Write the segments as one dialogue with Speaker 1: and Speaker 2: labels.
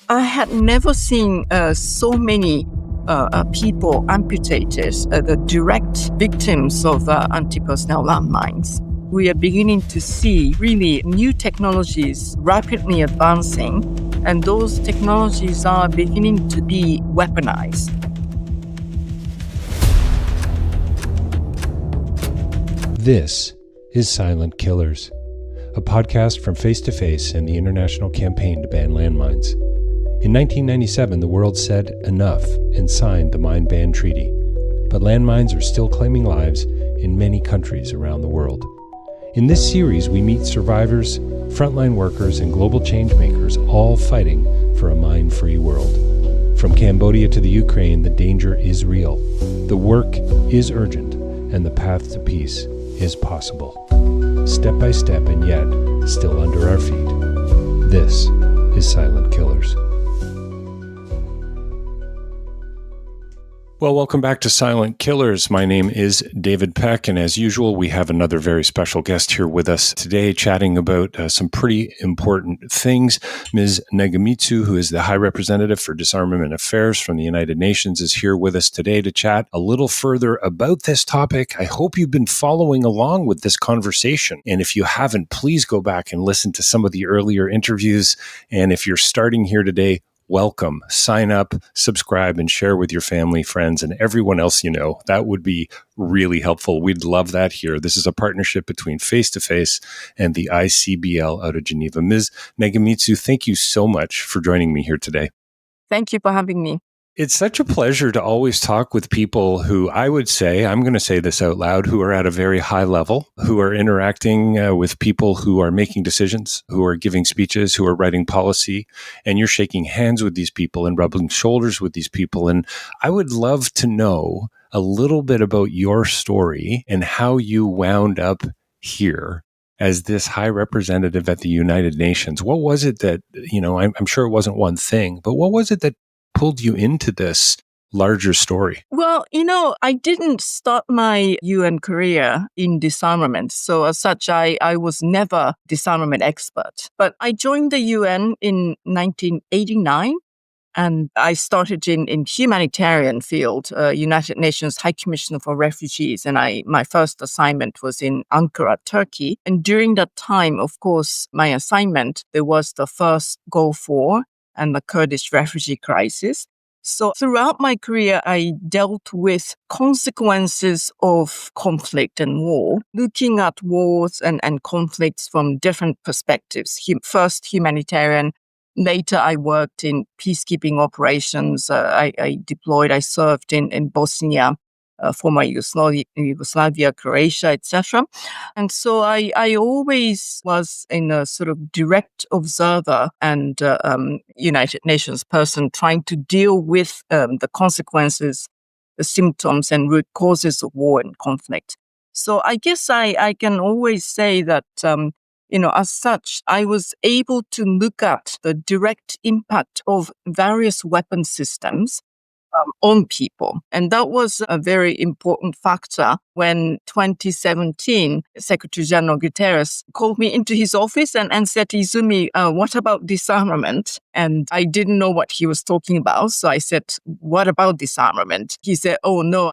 Speaker 1: I had never seen so many people amputated, the direct victims of anti-personnel landmines. We are beginning to see really new technologies rapidly advancing, and those technologies are beginning to be weaponized.
Speaker 2: This is Silent Killers, a podcast from Face to Face and the international campaign to ban landmines. In 1997, the world said enough and signed the Mine Ban Treaty, but landmines are still claiming lives in many countries around the world. In this series, we meet survivors, frontline workers, and global changemakers, all fighting for a mine-free world. From Cambodia to the Ukraine, the danger is real. The work is urgent, and the path to peace is possible. Step by step, and yet still under our feet. This is Silent Killers. Well, welcome back to Silent Killers. My name is David Peck, and as usual, we have another very special guest here with us today chatting about some pretty important things. Ms. Nakamitsu, who is the High Representative for Disarmament Affairs from the United Nations, is here with us today to chat a little further about this topic. I hope you've been following along with this conversation, and if you haven't, please go back and listen to some of the earlier interviews, and if you're starting here today, welcome. Sign up, subscribe, and share with your family, friends, and everyone else you know. That would be really helpful. We'd love that here. This is a partnership between Face to Face and the ICBL out of Geneva. Ms. Nakamitsu, thank you so much for joining me here today.
Speaker 1: Thank you for having me.
Speaker 2: It's such a pleasure to always talk with people who I would say, I'm going to say this out loud, who are at a very high level, who are interacting with people who are making decisions, who are giving speeches, who are writing policy, and you're shaking hands with these people and rubbing shoulders with these people. And I would love to know a little bit about your story and how you wound up here as this high representative at the United Nations. What was it that, I'm sure it wasn't one thing, but what was it that pulled you into this larger story?
Speaker 1: Well, I didn't start my UN career in disarmament. So as such, I was never disarmament expert. But I joined the UN in 1989. And I started in humanitarian field, United Nations High Commissioner for Refugees. And my first assignment was in Ankara, Turkey. And during that time, of course, my assignment, there was the first Gulf War and the Kurdish refugee crisis. So throughout my career, I dealt with consequences of conflict and war, looking at wars and conflicts from different perspectives. First, humanitarian. Later, I worked in peacekeeping operations. I served in Bosnia, former Yugoslavia, Croatia, etc. And so I always was in a sort of direct observer and United Nations person trying to deal with the consequences, the symptoms and root causes of war and conflict. So I guess I can always say that as such, I was able to look at the direct impact of various weapon systems on people. And that was a very important factor when 2017, Secretary General Guterres called me into his office and said, Izumi, what about disarmament? And I didn't know what he was talking about. So I said, what about disarmament? He said, oh, no,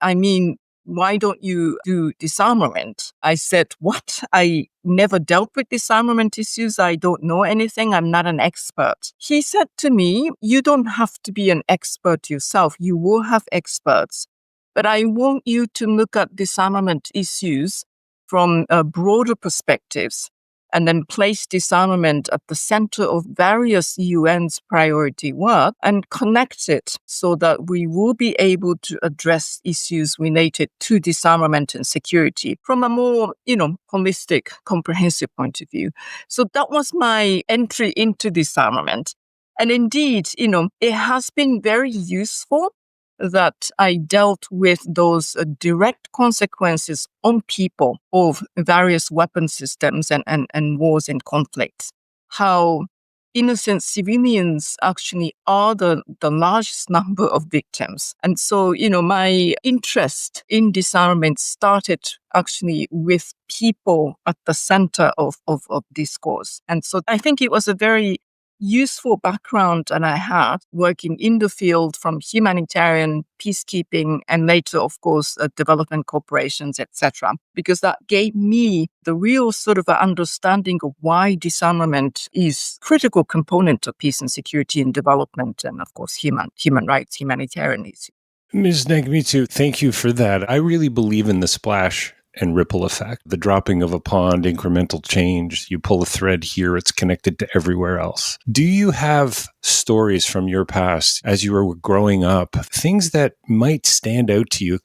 Speaker 1: why don't you do disarmament? I said, what? I never dealt with disarmament issues. I don't know anything. I'm not an expert. He said to me, you don't have to be an expert yourself. You will have experts. But I want you to look at disarmament issues from broader perspectives and then place disarmament at the center of various UN's priority work and connect it so that we will be able to address issues related to disarmament and security from a more, holistic, comprehensive point of view. So that was my entry into disarmament. And indeed, it has been very useful that I dealt with those direct consequences on people of various weapon systems and wars and conflicts. How innocent civilians actually are the largest number of victims. And so, my interest in disarmament started actually with people at the center of discourse. And so I think it was a very useful background that I had working in the field from humanitarian, peacekeeping, and later, of course, development corporations, etc., because that gave me the real sort of understanding of why disarmament is a critical component of peace and security and development, and of course, human rights, humanitarian issues.
Speaker 2: Ms. Nakamitsu, thank you for that. I really believe in the splash and ripple effect, the dropping of a pond, incremental change. You pull a thread here, it's connected to everywhere else. Do you have stories from your past as you were growing up, things that might stand out to you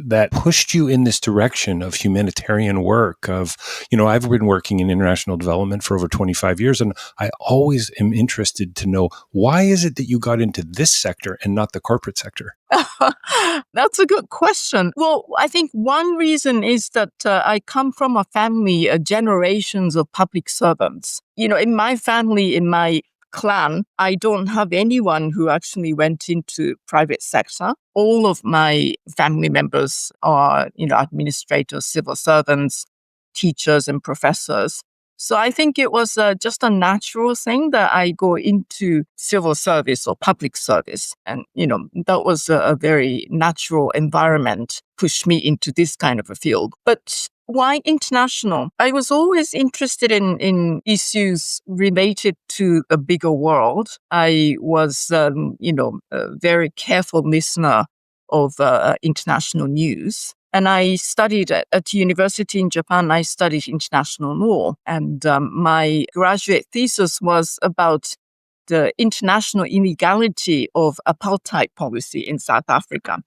Speaker 2: that pushed you in this direction of humanitarian work of, I've been working in international development for over 25 years, and I always am interested to know, why is it that you got into this sector and not the corporate sector?
Speaker 1: That's a good question. Well, I think one reason is that I come from a family, generations of public servants. In my family, in my clan, I don't have anyone who actually went into private sector. All of my family members are, administrators, civil servants, teachers, and professors. So I think it was just a natural thing that I go into civil service or public service. And, that was a very natural environment, pushed me into this kind of a field. But why international? I was always interested in issues related to a bigger world. I was, a very careful listener of international news. And I studied at university in Japan. I studied international law. And my graduate thesis was about the international illegality of apartheid policy in South Africa.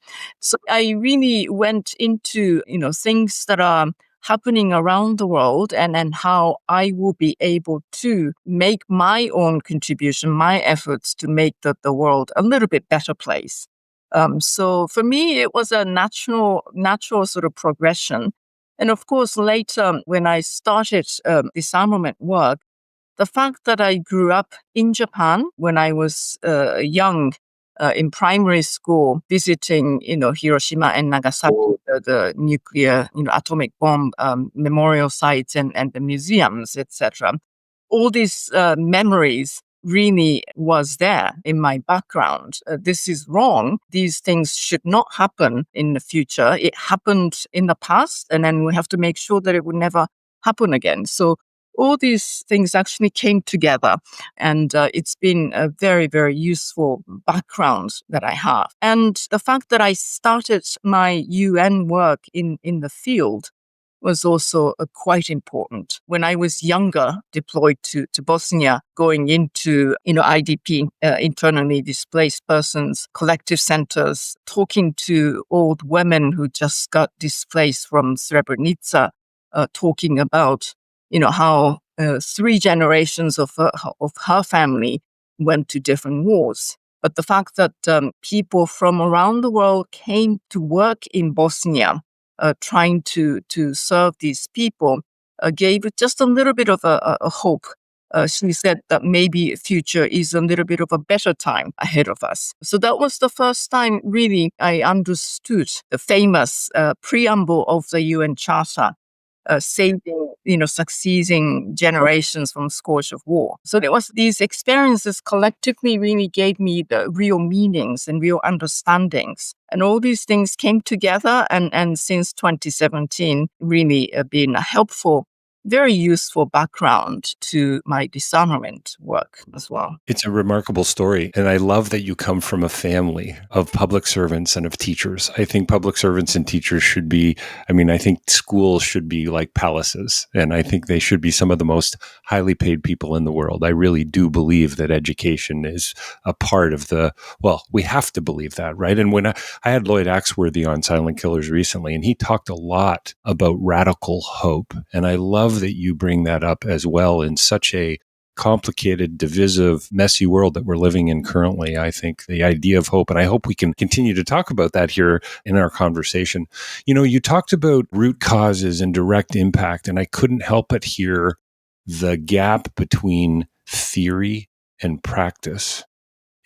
Speaker 1: So I really went into, things that are happening around the world and how I will be able to make my own contribution, my efforts to make the world a little bit better place. So for me, it was a natural sort of progression. And of course, later when I started disarmament work, the fact that I grew up in Japan when I was young, in primary school, visiting, Hiroshima and Nagasaki, the nuclear, atomic bomb memorial sites and the museums, etc. All these memories really was there in my background. This is wrong. These things should not happen in the future. It happened in the past, and then we have to make sure that it would never happen again. So all these things actually came together, and it's been a very, very useful background that I have. And the fact that I started my UN work in the field was also quite important. When I was younger, deployed to Bosnia, going into, IDP, internally displaced persons, collective centers, talking to old women who just got displaced from Srebrenica, talking about, how 3 generations of her family went to different wars. But the fact that people from around the world came to work in Bosnia, trying to serve these people, gave it just a little bit of a hope. She said that maybe future is a little bit of a better time ahead of us. So that was the first time really I understood the famous preamble of the UN Charter, saving, succeeding generations from scourge of war. So there was these experiences collectively really gave me the real meanings and real understandings. And all these things came together and since 2017 really been a helpful, very useful background to my disarmament work as well.
Speaker 2: It's a remarkable story. And I love that you come from a family of public servants and of teachers. I think public servants and teachers should be, I think schools should be like palaces. And I think they should be some of the most highly paid people in the world. I really do believe that education is a part of we have to believe that, right? And when I had Lloyd Axworthy on Silent Killers recently, and he talked a lot about radical hope. And I love that you bring that up as well in such a complicated, divisive, messy world that we're living in currently. I think the idea of hope, and I hope we can continue to talk about that here in our conversation. You talked about root causes and direct impact, and I couldn't help but hear the gap between theory and practice.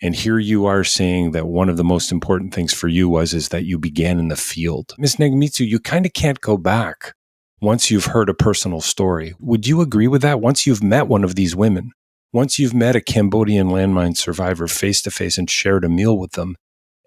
Speaker 2: And here you are saying that one of the most important things for you is that you began in the field. Ms. Nakamitsu, you kind of can't go back once you've heard a personal story. Would you agree with that? Once you've met one of these women? once you've met a Cambodian landmine survivor face to face and shared a meal with them,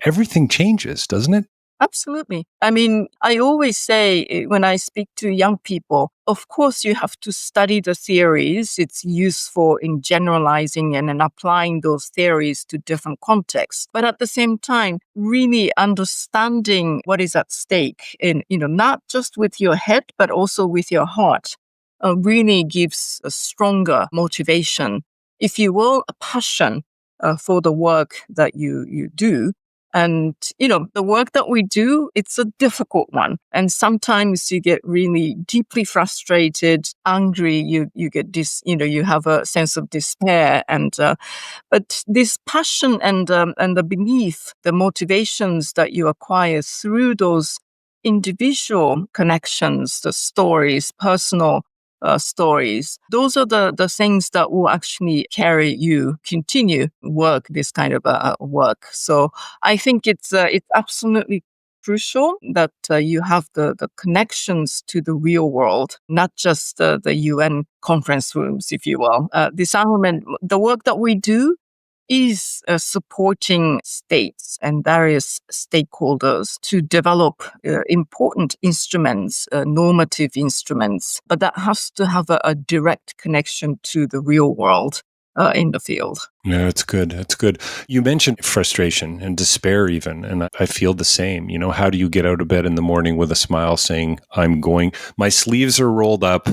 Speaker 2: everything changes, doesn't it?
Speaker 1: Absolutely. I mean, I always say when I speak to young people, of course, you have to study the theories. It's useful in generalizing and in applying those theories to different contexts. But at the same time, really understanding what is at stake in, not just with your head, but also with your heart, really gives a stronger motivation, if you will, a passion for the work that you do. And, the work that we do, it's a difficult one. And sometimes you get really deeply frustrated, angry, you get you have a sense of despair. But this passion and the belief, the motivations that you acquire through those individual connections, the stories, personal stories. Those are the things that will actually carry you, continue work, this kind of work. So I think it's absolutely crucial that you have the connections to the real world, not just the UN conference rooms, if you will. Disarmament, the work that we do is supporting states and various stakeholders to develop important instruments, normative instruments, but that has to have a direct connection to the real world in the field.
Speaker 2: Yeah, that's good. That's good. You mentioned frustration and despair even, and I feel the same. How do you get out of bed in the morning with a smile saying, my sleeves are rolled up,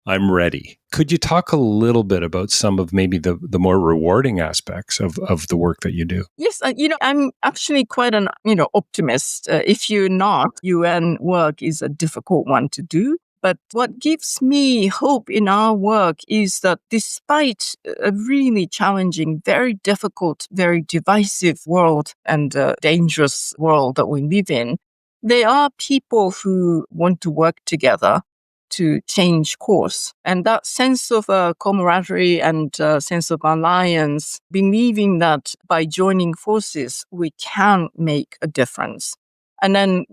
Speaker 2: I'm ready. Could you talk a little bit about some of maybe the more rewarding aspects of the work that you do?
Speaker 1: Yes, I'm actually quite an, optimist. If you're not, UN work is a difficult one to do. But what gives me hope in our work is that despite a really challenging, very difficult, very divisive world and dangerous world that we live in, there are people who want to work together to change course. And that sense of camaraderie and sense of alliance, believing that by joining forces, we can make a difference. And then,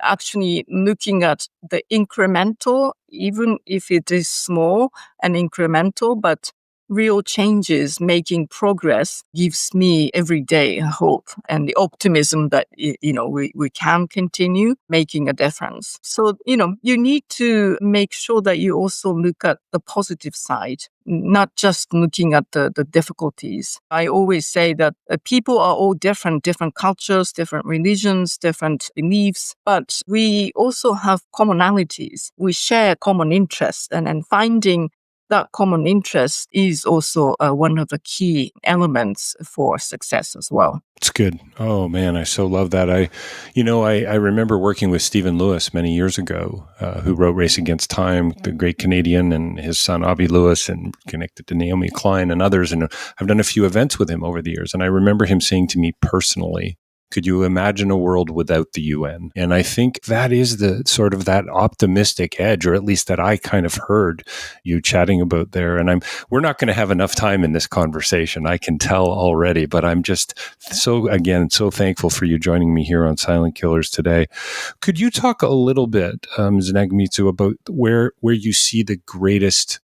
Speaker 1: actually looking at the incremental, even if it is small and incremental, but real changes, making progress gives me every day hope and the optimism that, we can continue making a difference. So, you need to make sure that you also look at the positive side, not just looking at the difficulties. I always say that people are all different cultures, different religions, different beliefs, but we also have commonalities. We share common interests, and finding that common interest is also one of the key elements for success as well.
Speaker 2: It's good. Oh man, I so love that. I remember working with Stephen Lewis many years ago, who wrote Race Against Time, the great Canadian, and his son Avi Lewis, and connected to Naomi Klein and others. And I've done a few events with him over the years. And I remember him saying to me personally, could you imagine a world without the UN? And I think that is the sort of that optimistic edge, or at least that I kind of heard you chatting about there. And we're not going to have enough time in this conversation, I can tell already, but I'm just so thankful for you joining me here on Silent Killers today. Could you talk a little bit, Ms. Nakamitsu, about where you see the greatest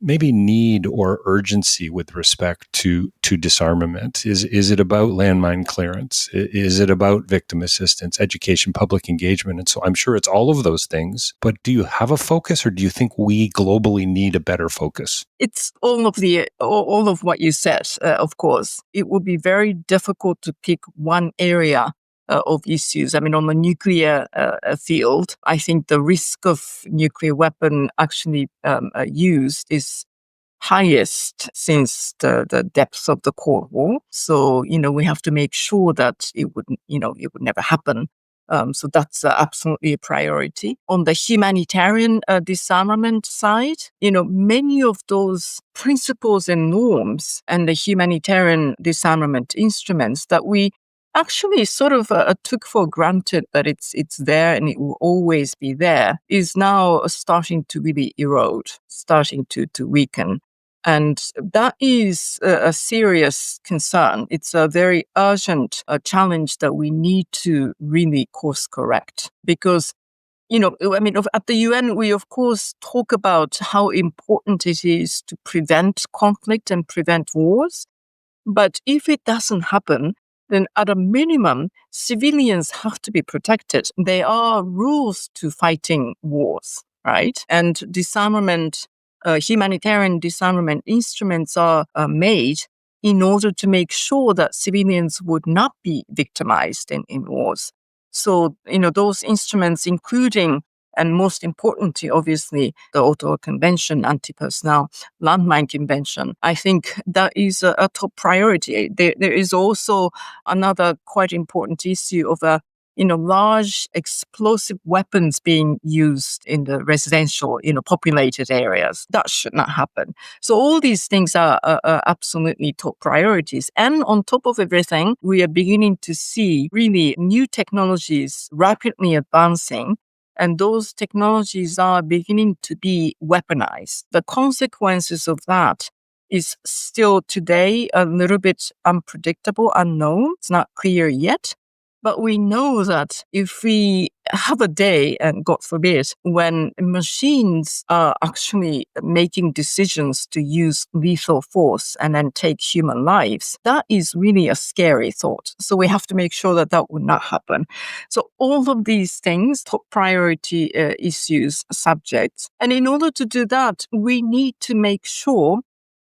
Speaker 2: maybe need or urgency with respect to disarmament? Is it about landmine clearance? Is it about victim assistance, education, public engagement? And so I'm sure it's all of those things, but do you have a focus, or do you think we globally need a better focus?
Speaker 1: It's all of what you said, of course. It would be very difficult to pick one area of issues. I mean, on the nuclear field, I think the risk of nuclear weapon actually used is highest since the depths of the Cold War. So, we have to make sure that it would never happen. So that's absolutely a priority. On the humanitarian disarmament side, many of those principles and norms and the humanitarian disarmament instruments that we actually sort of took for granted that it's there and it will always be there, is now starting to really erode, starting to weaken. And that is a serious concern. It's a very urgent challenge that we need to really course correct, because At the UN, we of course talk about how important it is to prevent conflict and prevent wars. But if it doesn't happen, then at a minimum, civilians have to be protected. There are rules to fighting wars, right? And humanitarian disarmament instruments are made in order to make sure that civilians would not be victimized in wars. So, those instruments, including and most importantly, obviously, the Ottawa Convention, Anti-Personnel Landmine Convention, I think that is a top priority. There is also another quite important issue of large explosive weapons being used in the residential, populated areas. That should not happen. So all these things are absolutely top priorities. And on top of everything, we are beginning to see really new technologies rapidly advancing. And those technologies are beginning to be weaponized. The consequences of that is still today a little bit unpredictable, unknown. It's not clear yet. But we know that if we have a day, and God forbid, when machines are actually making decisions to use lethal force and then take human lives, that is really a scary thought. So we have to make sure that that would not happen. So all of these things, top priority issues, subjects. And in order to do that, we need to make sure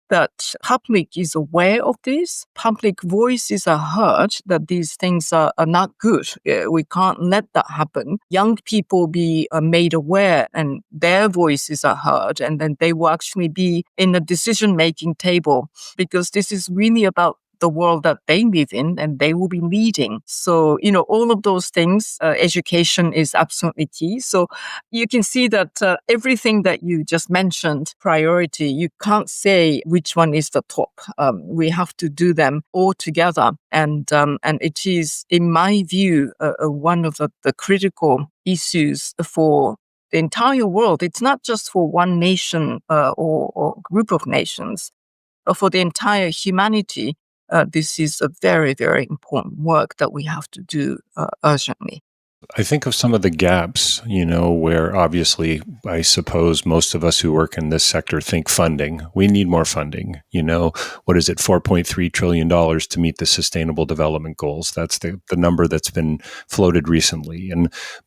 Speaker 1: that public is aware of this, public voices are heard, that these things are not good. We can't let that happen. Young people be made aware and their voices are heard, and then they will actually be in the decision-making table, because this is really about the world that they live in, and they will be leading. So, all of those things, education is absolutely key. So you can see that everything that you just mentioned, priority, you can't say which one is the top. We have to do them all together. And it is, in my view, one of the critical issues for the entire world. It's not just for one nation or group of nations, but for the entire humanity. This is a very, very important work that we have to do urgently.
Speaker 2: I think of some of the gaps, where obviously I suppose most of us who work in this sector think funding. We need more funding. What is it, $4.3 trillion to meet the Sustainable Development Goals? That's the number that's been floated recently.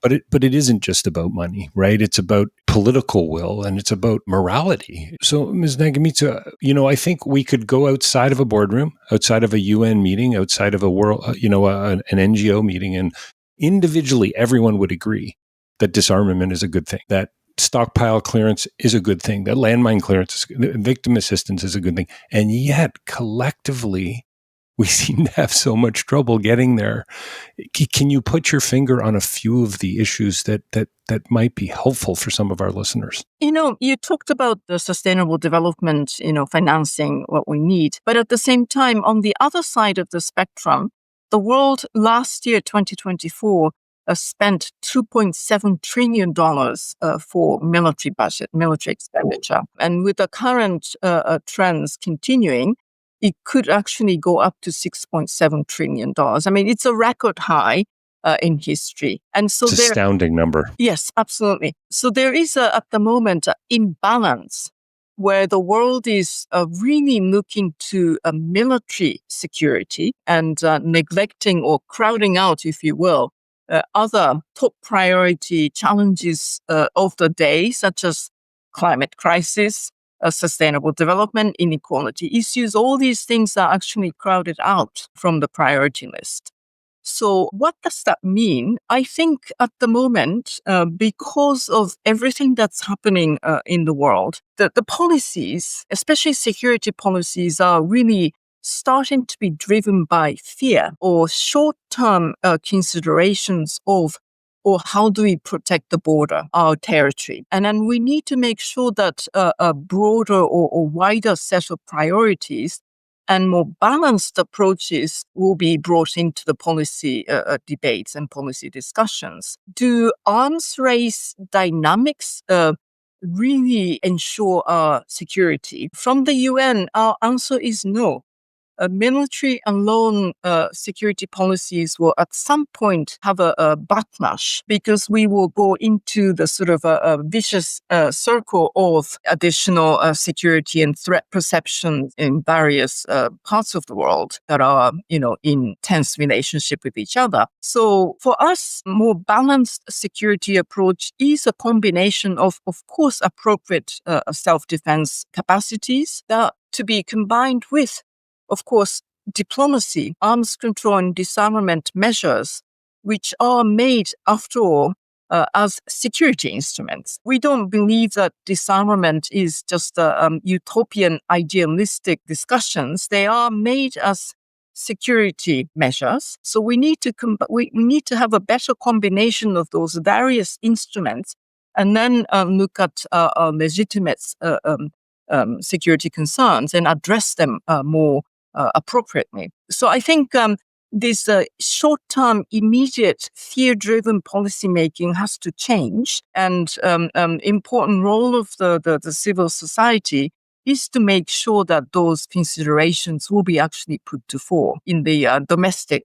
Speaker 2: But it isn't just about money, right? It's about political will and it's about morality. So, Ms. Nakamitsu, I think we could go outside of a boardroom, outside of a UN meeting, outside of a world, an NGO meeting, and individually, everyone would agree that disarmament is a good thing, that stockpile clearance is a good thing, that landmine clearance, victim assistance is a good thing. And yet, collectively, we seem to have so much trouble getting there. Can you put your finger on a few of the issues that might be helpful for some of our listeners?
Speaker 1: You talked about the sustainable development, financing what we need. But at the same time, on the other side of the spectrum, the world last year, 2024, spent $2.7 trillion for military budget, military expenditure. And with the current trends continuing, it could actually go up to $6.7 trillion. I mean, it's a record high in history. And so
Speaker 2: it's an astounding number.
Speaker 1: Yes, absolutely. So there is, at the moment, an imbalance where the world is really looking to military security and neglecting or crowding out, if you will, other top priority challenges of the day, such as climate crisis, sustainable development, inequality issues. All these things are actually crowded out from the priority list. So what does that mean? I think at the moment, because of everything that's happening in the world, the policies, especially security policies, are really starting to be driven by fear or short-term considerations of, or how do we protect the border, our territory? And then we need to make sure that a broader or wider set of priorities and more balanced approaches will be brought into the policy debates and policy discussions. Do arms race dynamics really ensure our security? From the UN, our answer is no. military alone security policies will at some point have a backlash, because we will go into the sort of a vicious circle of additional security and threat perception in various parts of the world that are, in tense relationship with each other. So for us, more balanced security approach is a combination of course, appropriate self-defense capacities that to be combined with, of course, diplomacy, arms control, and disarmament measures, which are made, after all, as security instruments. We don't believe that disarmament is just utopian, idealistic discussions. They are made as security measures. So we need to we need to have a better combination of those various instruments, and then look at legitimate security concerns and address them more appropriately. So I think this short-term, immediate, fear-driven policymaking has to change, and important role of the civil society is to make sure that those considerations will be actually put to fore in the domestic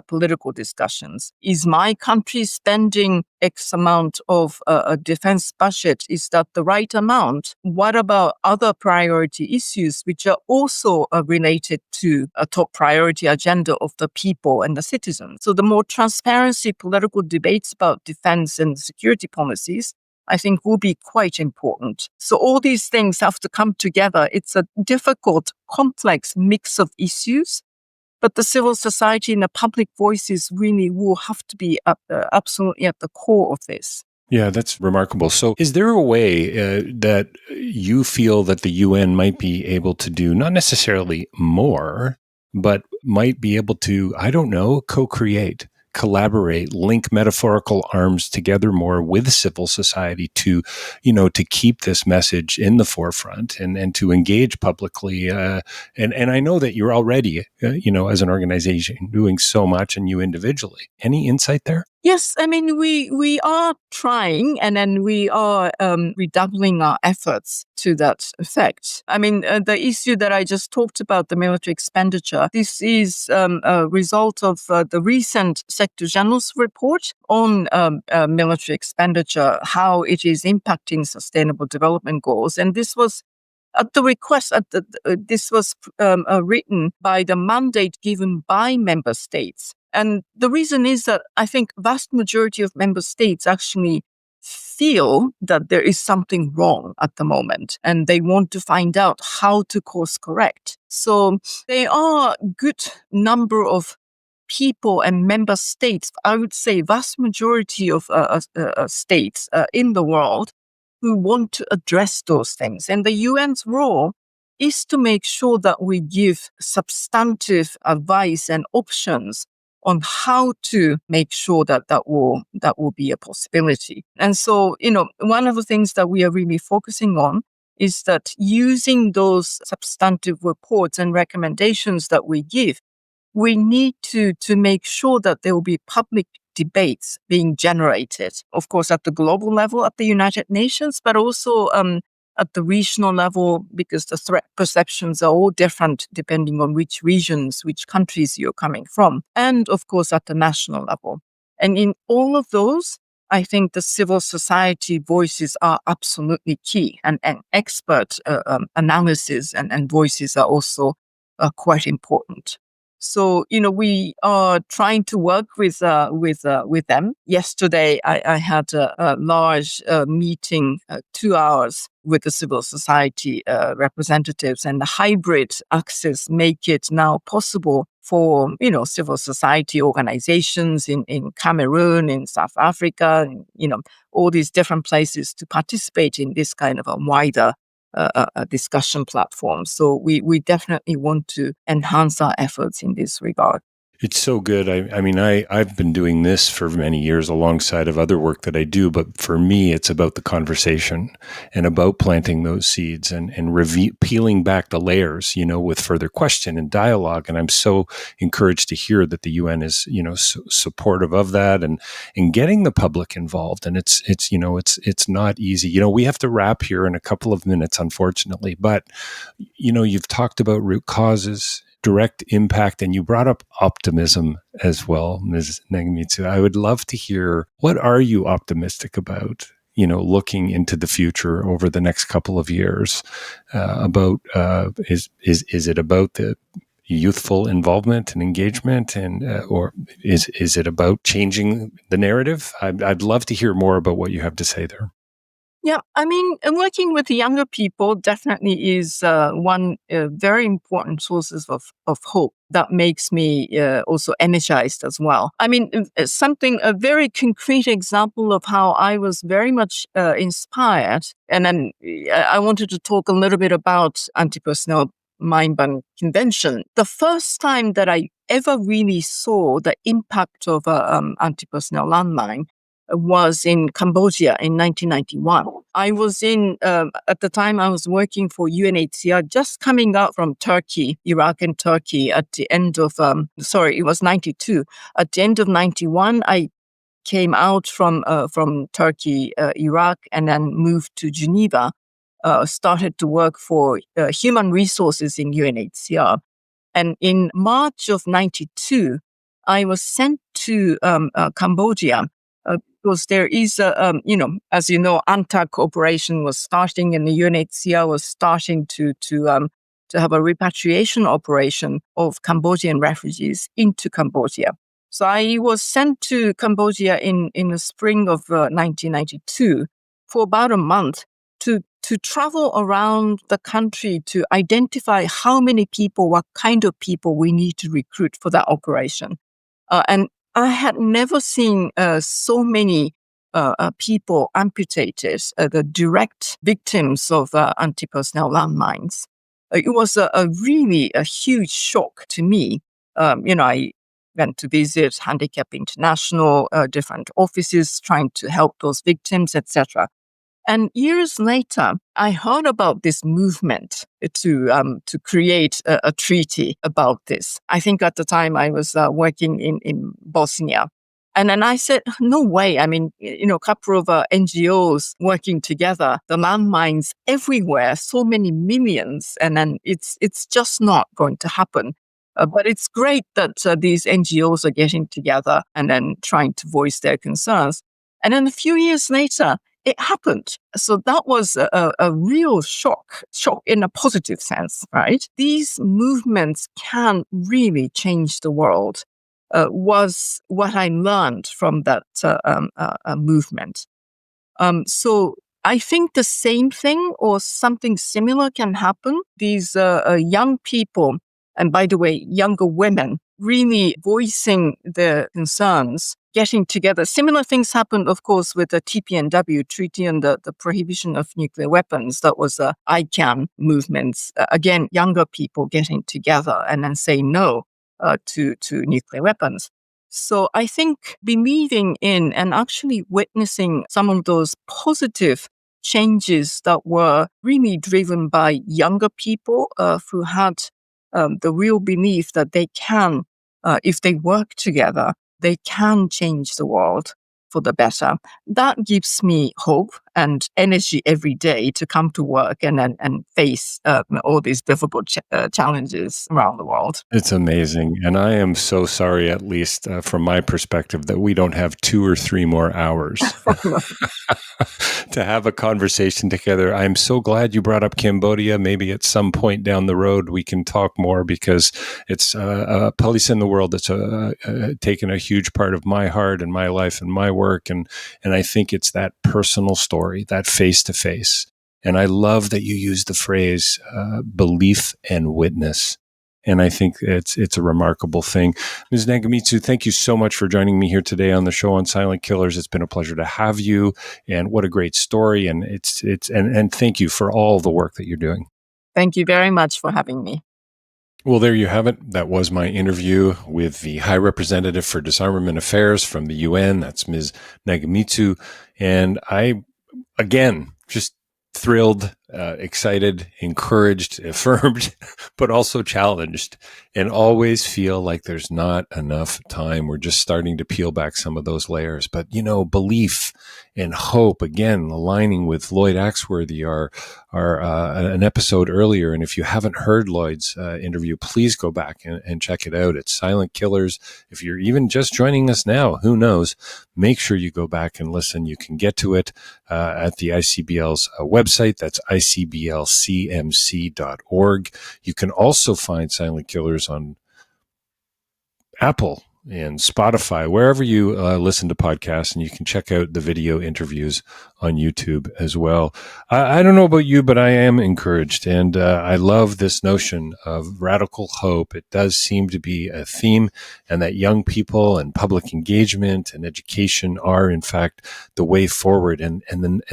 Speaker 1: political discussions. Is my country spending X amount of a defense budget? Is that the right amount? What about other priority issues which are also related to a top priority agenda of the people and the citizens? So the more transparency political debates about defense and security policies, I think, will be quite important. So all these things have to come together. It's a difficult, complex mix of issues, but the civil society and the public voices really will have to be absolutely at the core of this.
Speaker 2: Yeah, that's remarkable. So is there a way that you feel that the UN might be able to do, not necessarily more, but might be able to, I don't know, co-create, collaborate, link metaphorical arms together more with civil society to, to keep this message in the forefront and to engage publicly. And I know that you're already, as an organization doing so much, and you individually. Any insight there?
Speaker 1: Yes, I mean, we are trying, and then we are redoubling our efforts to that effect. I mean, the issue that I just talked about, the military expenditure, this is a result of the recent Secretary General's report on military expenditure, how it is impacting sustainable development goals. And this was at the request, this was written by the mandate given by member states. And the reason is that I think vast majority of member states actually feel that there is something wrong at the moment, and they want to find out how to course correct. So there are good number of people and member states, I would say vast majority of states in the world, who want to address those things. And the UN's role is to make sure that we give substantive advice and options on how to make sure that will be a possibility. And so, one of the things that we are really focusing on is that using those substantive reports and recommendations that we give, we need to make sure that there will be public debates being generated, of course, at the global level, at the United Nations, but also at the regional level, because the threat perceptions are all different depending on which regions, which countries you're coming from, and of course at the national level. And in all of those, I think the civil society voices are absolutely key, and expert analysis and voices are also quite important. So, we are trying to work with them. Yesterday, I had a large meeting, 2 hours, with the civil society representatives, and the hybrid access make it now possible for, civil society organizations in Cameroon, in South Africa, all these different places to participate in this kind of a wider a discussion platform. So we definitely want to enhance our efforts in this regard.
Speaker 2: It's so good. I mean, I've been doing this for many years alongside of other work that I do, but for me, it's about the conversation and about planting those seeds and peeling back the layers, with further question and dialogue. And I'm so encouraged to hear that the UN is, supportive of that and getting the public involved. And it's not easy. We have to wrap here in a couple of minutes, unfortunately, but, you've talked about root causes. direct impact. And you brought up optimism as well, Ms. Nakamitsu. I would love to hear, what are you optimistic about, looking into the future over the next couple of years? Is it about the youthful involvement and engagement, or is it about changing the narrative? I'd love to hear more about what you have to say there.
Speaker 1: Yeah, I mean, working with younger people definitely is one very important sources of hope that makes me also energized as well. I mean, a very concrete example of how I was very much inspired. And then I wanted to talk a little bit about anti-personnel mine ban convention. The first time that I ever really saw the impact of anti-personnel landmine was in Cambodia in 1991. I was at the time I was working for UNHCR, just coming out from Turkey, Iraq and Turkey at the end of, it was 92. At the end of 91, I came out from Turkey, Iraq, and then moved to Geneva, started to work for human resources in UNHCR. And in March of 92, I was sent to Cambodia, because there is as you know, ANTAC operation was starting, and the UNHCR was starting to have a repatriation operation of Cambodian refugees into Cambodia. So I was sent to Cambodia in the spring of 1992 for about a month to travel around the country to identify how many people, what kind of people we need to recruit for that operation. And I had never seen so many people amputated, the direct victims of anti-personnel landmines. It was really a huge shock to me. I went to visit Handicap International, different offices trying to help those victims, etc. And years later, I heard about this movement to create a treaty about this. I think at the time I was working in Bosnia. And then I said, no way. I mean, a couple of NGOs working together, the landmines everywhere, so many millions, and then it's just not going to happen. But it's great that these NGOs are getting together and then trying to voice their concerns. And then a few years later, it happened. So that was a real shock in a positive sense, right? These movements can really change the world, was what I learned from that movement. So I think the same thing or something similar can happen. These young people, and by the way, younger women, really voicing their concerns, getting together. Similar things happened, of course, with the TPNW, Treaty on the Prohibition of Nuclear Weapons. That was the ICAN movements. Again, younger people getting together and then saying no to nuclear weapons. So I think believing in and actually witnessing some of those positive changes that were really driven by younger people who had the real belief that they can, if they work together, they can change the world for the better. That gives me hope and energy every day to come to work and face all these difficult challenges around the world.
Speaker 2: It's amazing. And I am so sorry, at least from my perspective, that we don't have 2 or 3 more hours to have a conversation together. I'm so glad you brought up Cambodia. Maybe at some point down the road, we can talk more, because it's a place in the world that's taken a huge part of my heart and my life and my work. And I think it's that personal story, that face-to-face. And I love that you use the phrase belief and witness. And I think it's a remarkable thing. Ms. Nakamitsu, thank you so much for joining me here today on the show on Silent Killers. It's been a pleasure to have you, and what a great story. And and thank you for all the work that you're doing.
Speaker 1: Thank you very much for having me.
Speaker 2: Well, there you have it. That was my interview with the High Representative for Disarmament Affairs from the UN. That's Ms. Nakamitsu. And I, again, just thrilled excited, encouraged, affirmed, but also challenged, and always feel like there's not enough time. We're just starting to peel back some of those layers. But, belief and hope, again, aligning with Lloyd Axworthy, an episode earlier. And if you haven't heard Lloyd's interview, please go back and check it out. It's Silent Killers. If you're even just joining us now, who knows? Make sure you go back and listen. You can get to it at the ICBL's website. That's icblcmc.org. You can also find Silent Killers on Apple and Spotify, wherever you listen to podcasts, and you can check out the video interviews on YouTube as well. I don't know about you, but I am encouraged, and I love this notion of radical hope. It does seem to be a theme, and that young people and public engagement and education are, in fact, the way forward, and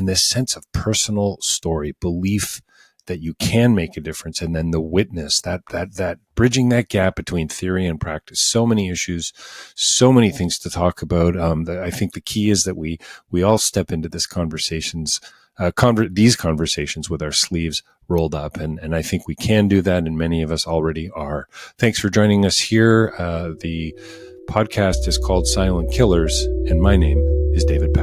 Speaker 2: this sense of personal story, belief that you can make a difference, and then the witness, that bridging that gap between theory and practice. So many issues, so many things to talk about. I think the key is that we all step into these conversations with our sleeves rolled up, and I think we can do that, and many of us already are. Thanks for joining us here. The podcast is called Silent Killers, and my name is David